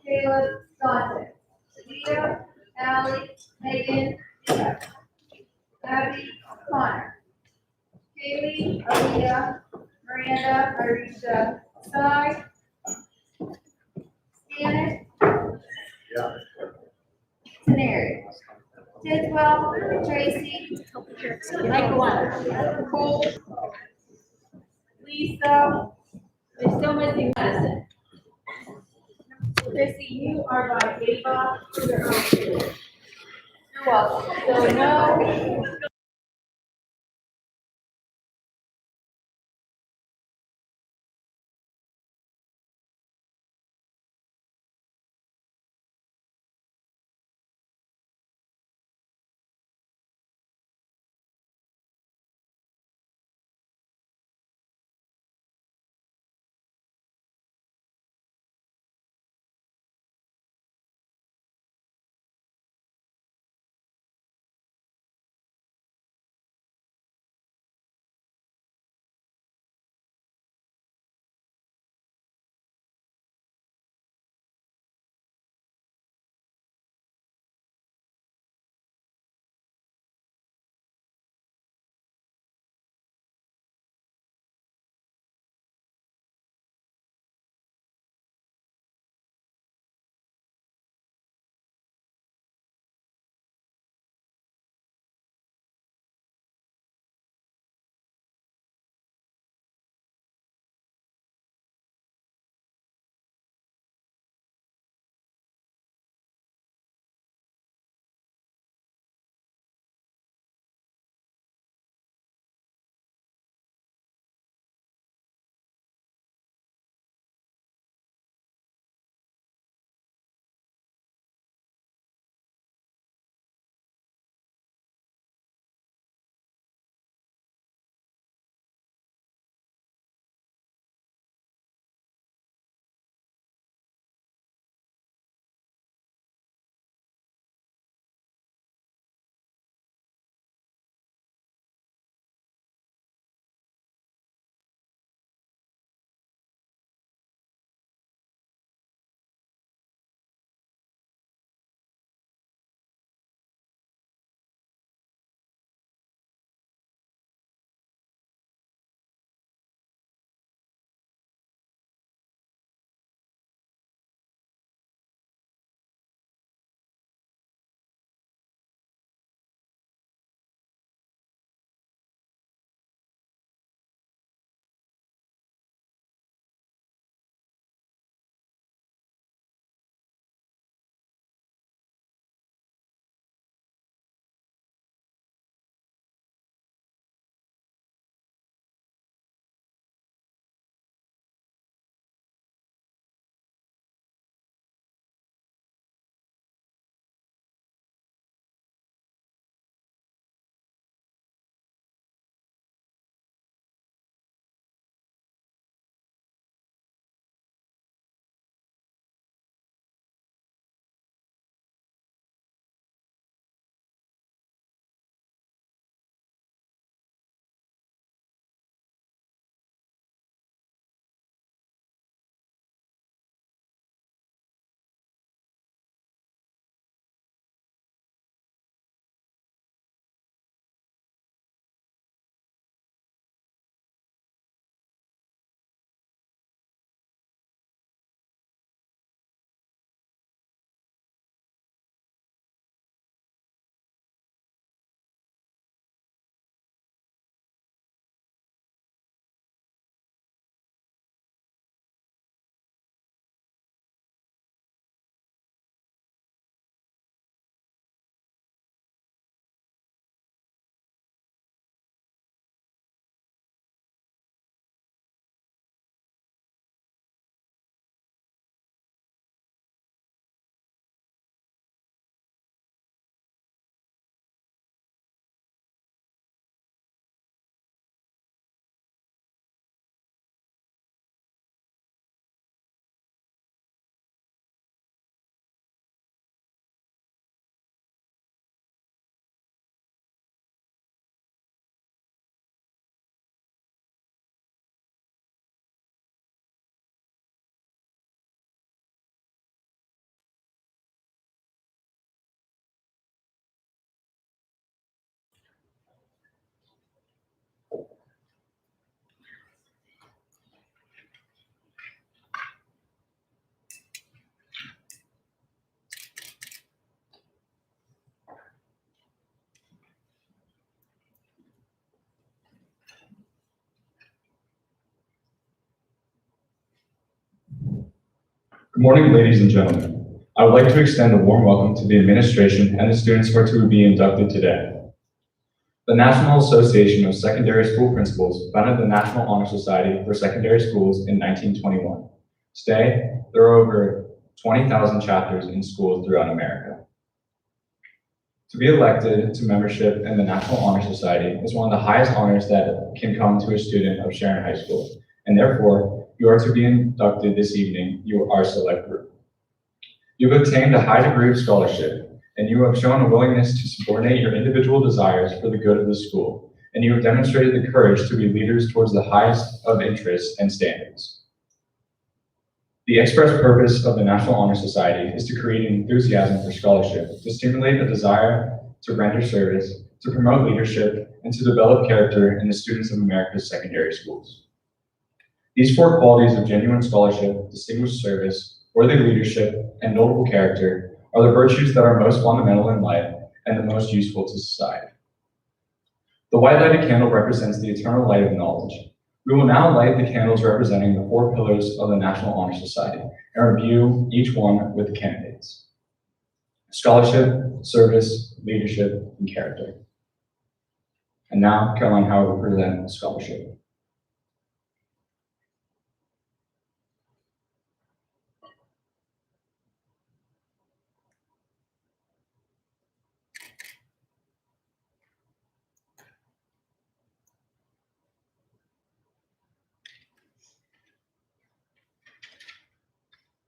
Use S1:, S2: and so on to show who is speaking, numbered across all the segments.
S1: Caleb, Dante, Leah, Allie, Megan, Leah, Abby, Connor, Kaylee, Aaliyah, Miranda, Arisha, Sai, Janet, Tenary, Tidwell, Tracy, Michael, Cole, Lisa, we're still missing Madison. Chrissy, you are by Ava. You're welcome. So no
S2: Good morning, ladies and gentlemen. I would like to extend a warm welcome to the administration and the students who are to be inducted today. The National Association of Secondary School Principals founded the National Honor Society for Secondary Schools in 1921. Today, there are over 20,000 chapters in schools throughout America. To be elected to membership in the National Honor Society is one of the highest honors that can come to a student of Sharon High School, and therefore, you are to be inducted this evening, you are select group. You have obtained a high degree of scholarship, and you have shown a willingness to subordinate your individual desires for the good of the school, and you have demonstrated the courage to be leaders towards the highest of interests and standards. The express purpose of the National Honor Society is to create an enthusiasm for scholarship, to stimulate a desire to render service, to promote leadership, and to develop character in the students of America's secondary schools. These four qualities of genuine scholarship, distinguished service, worthy leadership, and notable character are the virtues that are most fundamental in life and the most useful to society. The white lighted candle represents the eternal light of knowledge. We will now light the candles representing the four pillars of the National Honor Society and review each one with the candidates: scholarship, service, leadership, and character. And now, Caroline Howard will present scholarship.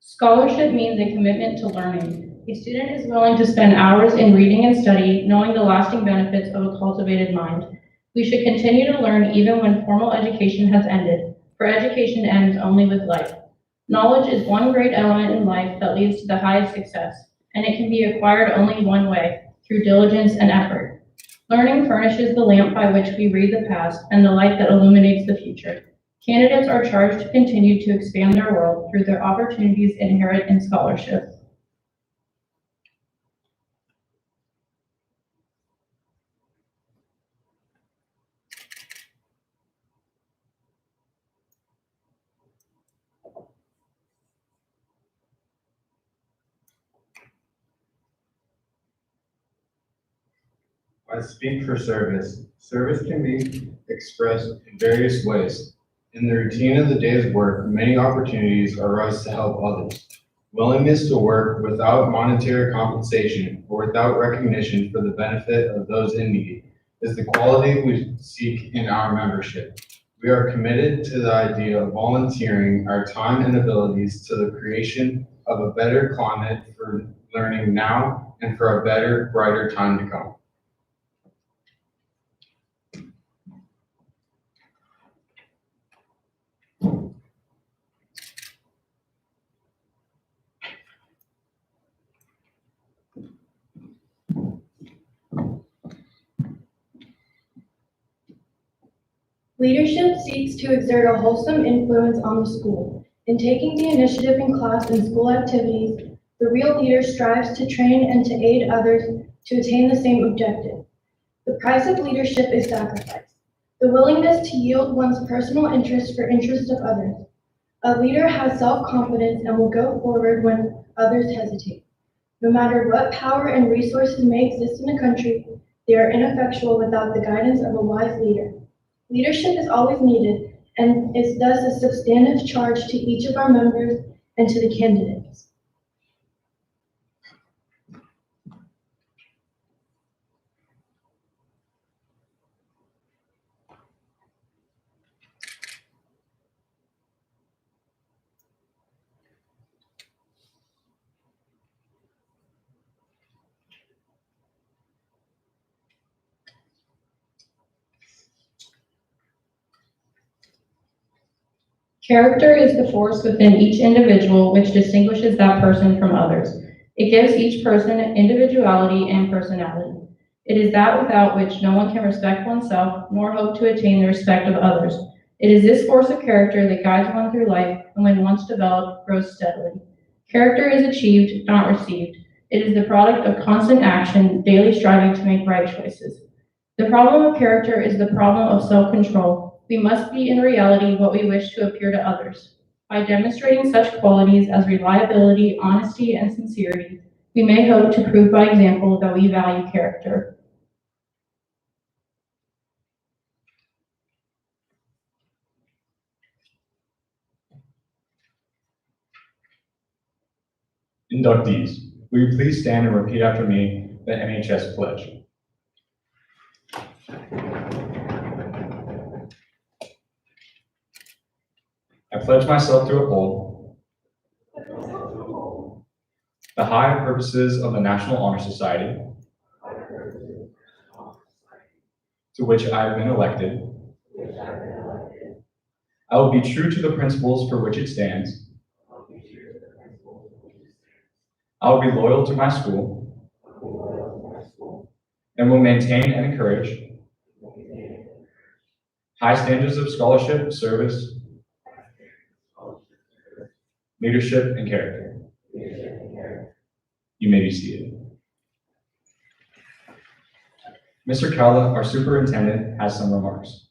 S3: Scholarship means a commitment to learning. A student is willing to spend hours in reading and study, knowing the lasting benefits of a cultivated mind. We should continue to learn even when formal education has ended, for education ends only with life. Knowledge is one great element in life that leads to the highest success, and it can be acquired only one way, through diligence and effort. Learning furnishes the lamp by which we read the past and the light that illuminates the future. Candidates are charged to continue to expand their world through their opportunities inherent in scholarship.
S4: I speak for service. Service can be expressed in various ways. In the routine of the day's work, many opportunities arise to help others. Willingness to work without monetary compensation or without recognition for the benefit of those in need is the quality we seek in our membership. We are committed to the idea of volunteering our time and abilities to the creation of a better climate for learning now and for a better, brighter time to come.
S1: Leadership seeks to exert a wholesome influence on the school. In taking the initiative in class and school activities, the real leader strives to train and to aid others to attain the same objective. The price of leadership is sacrifice, the willingness to yield one's personal interest for interest of others. A leader has self-confidence and will go forward when others hesitate. No matter what power and resources may exist in a country, they are ineffectual without the guidance of a wise leader. Leadership is always needed and is thus a substantive charge to each of our members and to the candidates.
S3: Character is the force within each individual which distinguishes that person from others. It gives each person individuality and personality. It is that without which no one can respect oneself nor hope to attain the respect of others. It is this force of character that guides one through life and when once developed, grows steadily. Character is achieved, not received. It is the product of constant action, daily striving to make right choices. The problem of character is the problem of self-control. We must be in reality what we wish to appear to others. By demonstrating such qualities as reliability, honesty, and sincerity, we may hope to prove by example that we value character.
S2: Inductees, will you please stand and repeat after me the Nhs Pledge? I pledge myself to uphold the high purposes of the National Honor Society, to which I have been elected. I will be true to the principles for which it stands. I will be loyal to my school and will maintain and encourage high standards of scholarship, service, leadership, and character. You may be seated. Mr. Calla, our superintendent, has some remarks.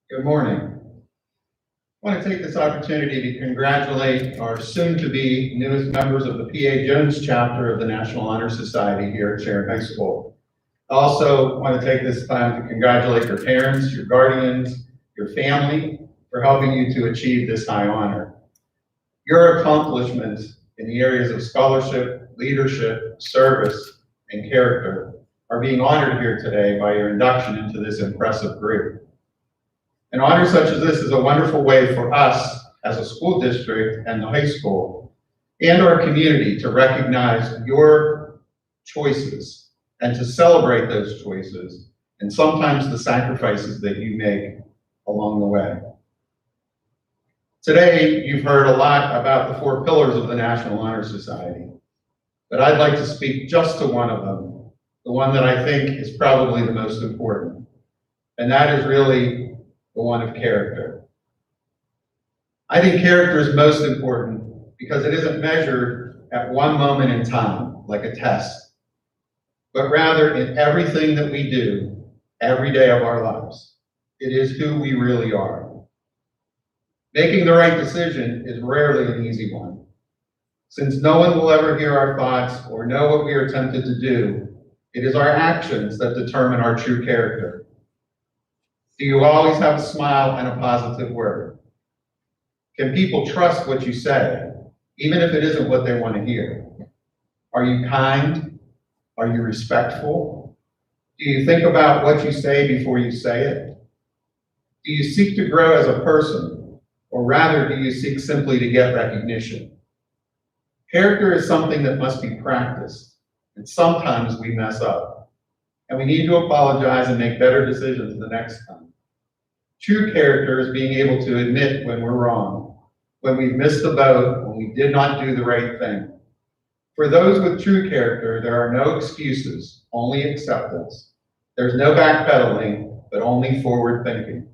S5: Good morning. I want to take this opportunity to congratulate our soon-to-be newest members of the P.A. Jones chapter of the National Honor Society here at Sharon High School. I also want to take this time to congratulate your parents, your guardians, your family for helping you to achieve this high honor. Your accomplishments in the areas of scholarship, leadership, service, and character are being honored here today by your induction into this impressive group. An honor such as this is a wonderful way for us as a school district and the high school and our community to recognize your choices and to celebrate those choices and sometimes the sacrifices that you make along the way. Today, you've heard a lot about the 4 pillars of the National Honor Society, but I'd like to speak just to one of them, the one that I think is probably the most important, and that is really the one of character. I think character is most important because it isn't measured at one moment in time, like a test, but rather in everything that we do every day of our lives. It is who we really are. Making the right decision is rarely an easy one. Since no one will ever hear our thoughts or know what we are tempted to do, it is our actions that determine our true character. Do you always have a smile and a positive word? Can people trust what you say, even if it isn't what they want to hear? Are you kind? Are you respectful? Do you think about what you say before you say it? Do you seek to grow as a person, or rather do you seek simply to get recognition? Character is something that must be practiced, and sometimes we mess up, and we need to apologize and make better decisions the next time. True character is being able to admit when we're wrong, when we've missed the boat, when we did not do the right thing. For those with true character, there are no excuses, only acceptance. There's no backpedaling, but only forward thinking.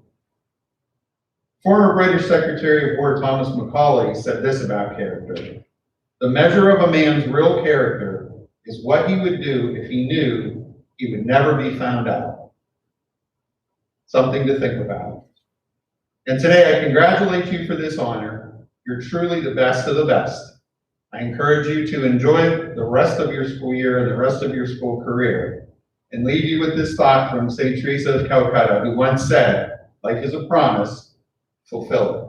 S5: Former British Secretary of War Thomas Macaulay said this about character: "The measure of a man's real character is what he would do if he knew he would never be found out." Something to think about. And today I congratulate you for this honor. You're truly the best of the best. I encourage you to enjoy the rest of your school year and the rest of your school career, and leave you with this thought from St. Teresa of Calcutta, who once said, "Life is a promise, fulfill it."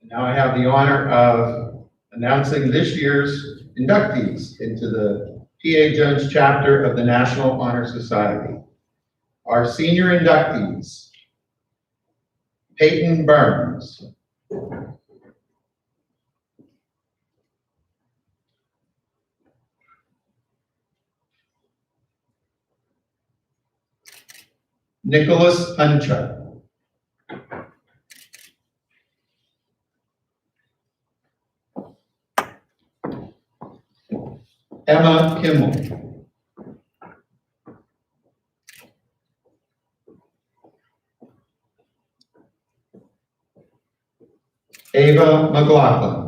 S5: And now I have the honor of announcing this year's inductees into the P.A. Jones chapter of the National Honor Society. Our senior inductees: Peyton Burns, Nicholas Huncha, Emma Kimmel, Ava McLaughlin.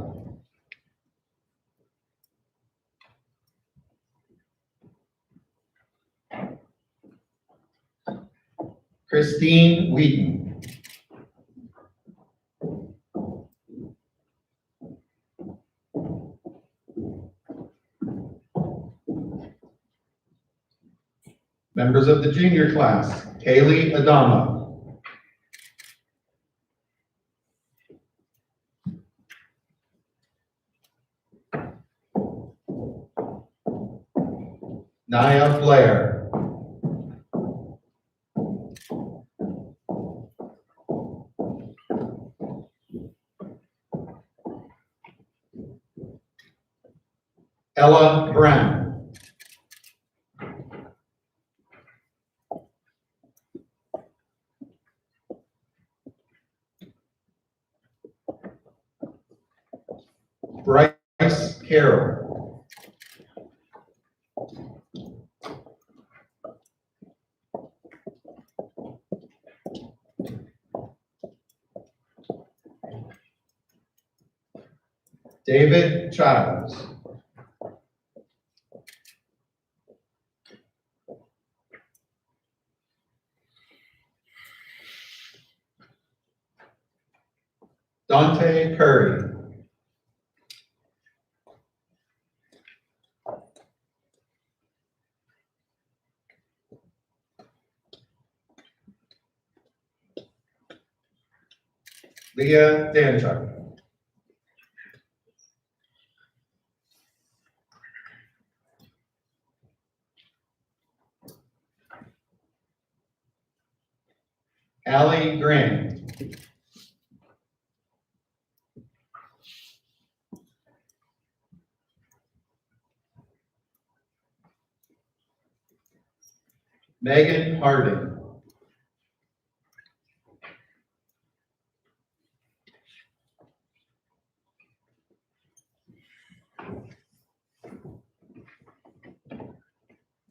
S5: Christine Wheaton. Members of the junior class, Kaylee Adama. Naya Blair. Ella Brown. Bryce Carroll. David Childs. Dante Curry. Leah Danchuk. Allie Grant. Megan Harding.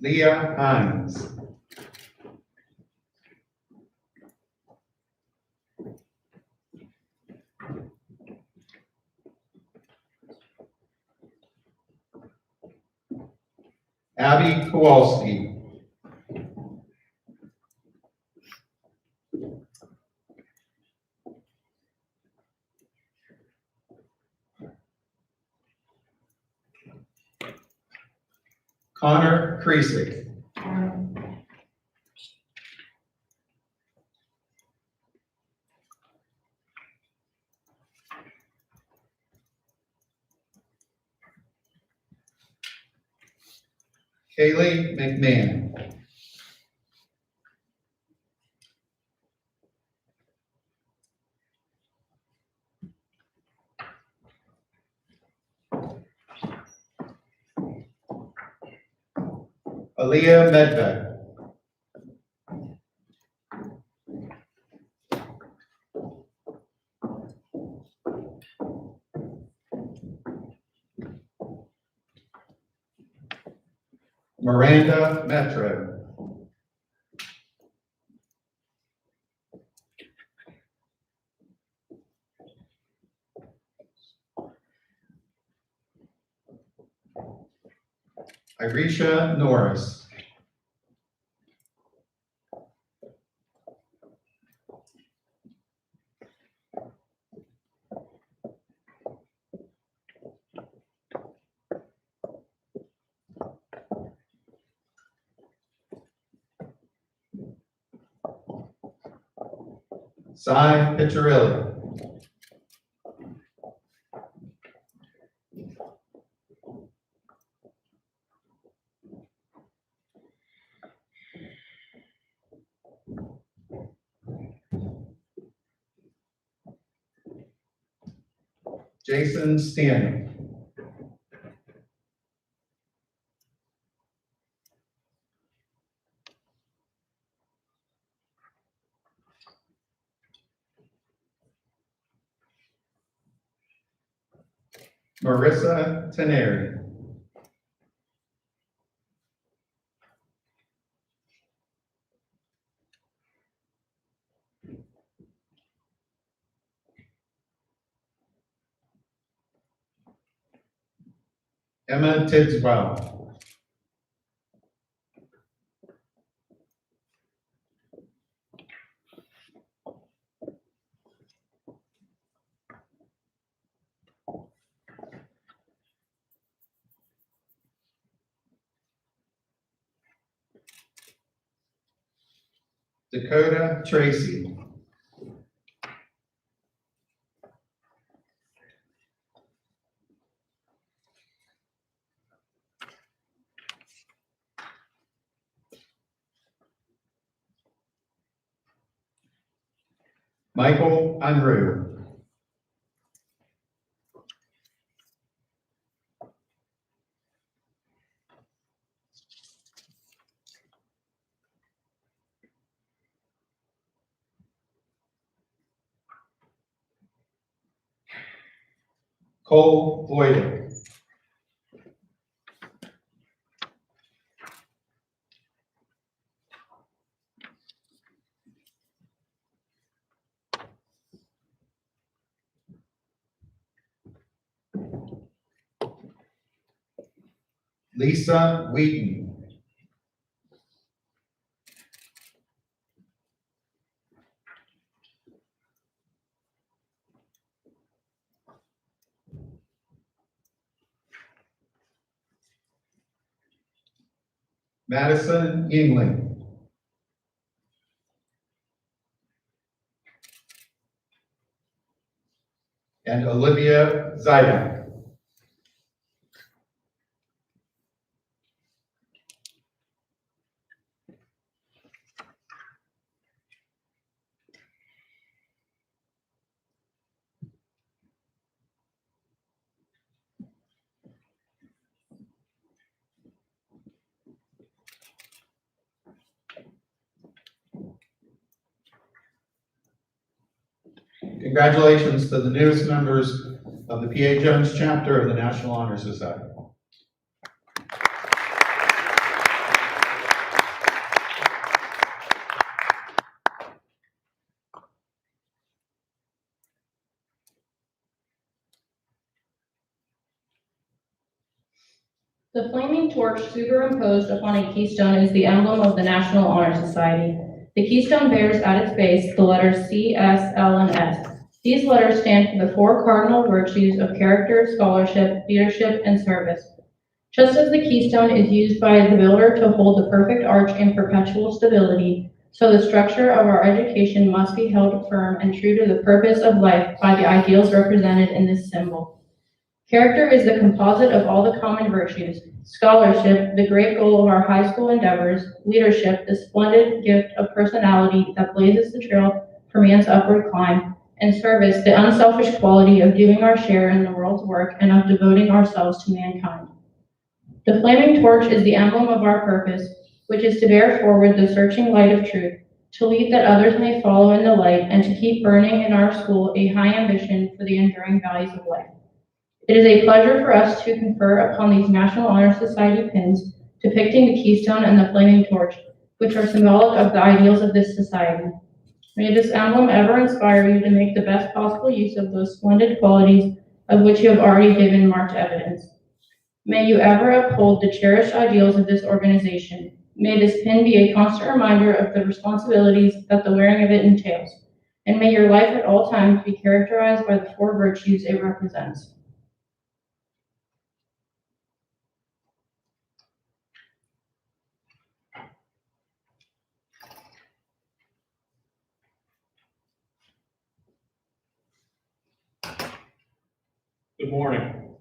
S5: Leah Hines. Abby Kowalski. Connor Creasy. Kaylee McMahon. Aaliyah Medved. Miranda Metro. Irisha Norris. Cy Piccirilli. Jason Stanley. Marissa Teneri. Emma Tidswell. Dakota Tracy. Michael Unruh. Cole Voidick. Lisa Wheaton. Madison Yingling. And Olivia Zidek. Congratulations to the newest members of the P.A. Jones chapter of the National Honor Society.
S3: The flaming torch superimposed upon a keystone is the emblem of the National Honor Society. The keystone bears at its base the letters C, S, L, and S. These letters stand for the four cardinal virtues of character, scholarship, leadership, and service. Just as the keystone is used by the builder to hold the perfect arch in perpetual stability, so the structure of our education must be held firm and true to the purpose of life by the ideals represented in this symbol. Character is the composite of all the common virtues. Scholarship, the great goal of our high school endeavors. Leadership, the splendid gift of personality that blazes the trail for man's upward climb. And service, the unselfish quality of doing our share in the world's work and of devoting ourselves to mankind. The flaming torch is the emblem of our purpose, which is to bear forward the searching light of truth, to lead that others may follow in the light, and to keep burning in our school a high ambition for the enduring values of life. It is a pleasure for us to confer upon these National Honor Society pins depicting the keystone and the flaming torch, which are symbolic of the ideals of this society. May this emblem ever inspire you to make the best possible use of those splendid qualities of which you have already given marked evidence. May you ever uphold the cherished ideals of this organization. May this pin be a constant reminder of the responsibilities that the wearing of it entails. And may your life at all times be characterized by the four virtues it represents.
S6: Good morning.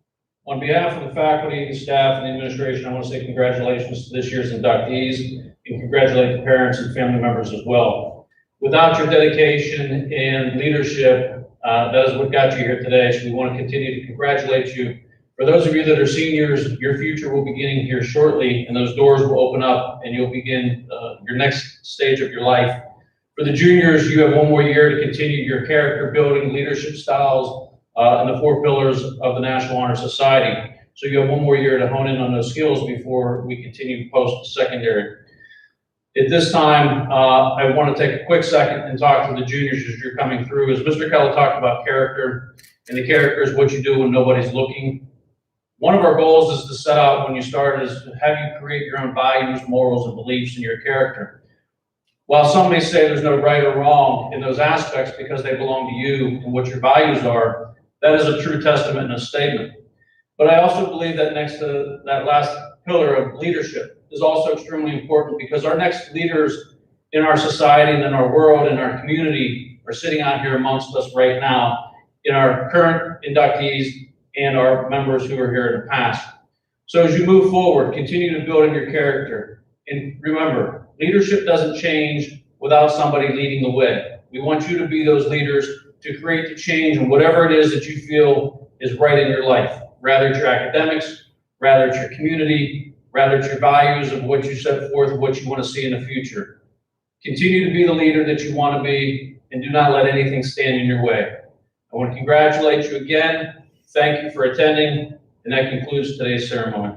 S6: On behalf of the faculty, the staff, and the administration, I want to say congratulations to this year's inductees and congratulate the parents and family members as well. Without your dedication and leadership, that is what got you here today, so we want to continue to congratulate you. For those of you that are seniors, your future will be beginning here shortly, and those doors will open up and you'll begin your next stage of your life. For the juniors, you have one more year to continue your character building, leadership styles, and the four pillars of the National Honor Society. So you have one more year to hone in on those skills before we continue post-secondary. At this time, I want to take a quick second and talk to the juniors as you're coming through. As Mr. Keller talked about character, and the character is what you do when nobody's looking. One of our goals is to set out when you start is to have you create your own values, morals, and beliefs in your character. While some may say there's no right or wrong in those aspects because they belong to you and what your values are, that is a true testament and a statement. But I also believe that next to that last pillar of leadership is also extremely important because our next leaders in our society and in our world and our community are sitting out here amongst us right now in our current inductees and our members who are here in the past. So as you move forward, continue to build in your character. And remember, leadership doesn't change without somebody leading the way. We want you to be those leaders to create the change in whatever it is that you feel is right in your life. Rather it's your academics, rather it's your community, rather it's your values of what you set forth, what you want to see in the future. Continue to be the leader that you want to be and do not let anything stand in your way. I want to congratulate you again. Thank you for attending, and that concludes today's ceremony.